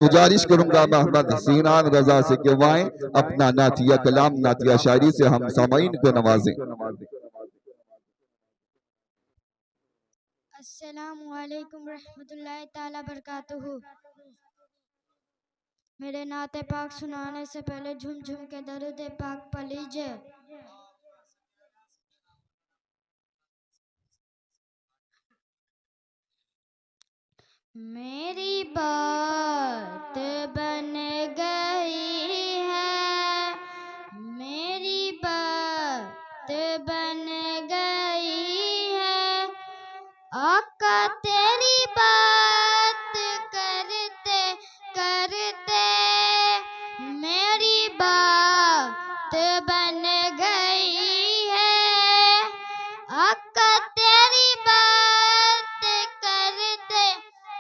गुजारिश करूंगा मोहम्मद सीनान रजा से कि वाएं अपना नातिया कलाम नातिया शायरी से हम सामाइन को नवाजें। अस्सलामु अलैकुम रहमतुल्लाहि ताला बरकातुहू। मेरे नाते पाक सुनाने से पहले झुम झुम के दरूद पाक पढ़ लीजिए। मेरी बात बन गई है, मेरी बात बन गई है, आका तेरी बात करते करते मेरी बात बन गई है, आका तेरी बात करते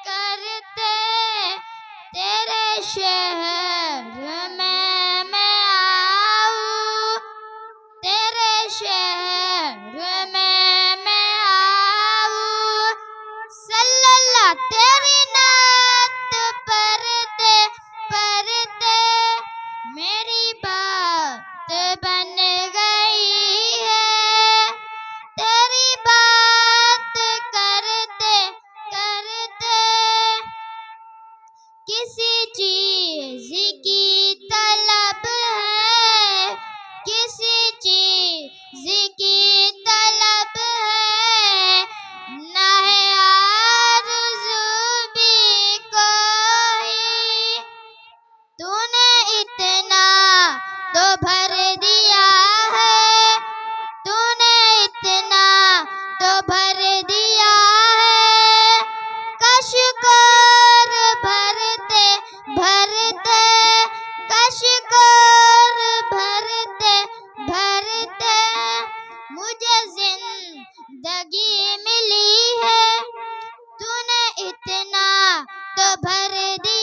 करते तेरे शहर में मैं आऊं, तेरे शहर में मैं आऊं, सल्लल्लाह तेरी नात पढ़ते पढ़ते मेरी बात बन गई है, तेरी बात करते करते किसी चीज की तलब है, किसी चीज की तलब है, न है आरज़ू भी कोई, तूने इतना तो भर दिया है, तूने इतना तो भर दिया है, कशकोर भरते भरते कशकोर भरते भरते मुझे जिंदगी मिली है, तूने इतना तो भर दिया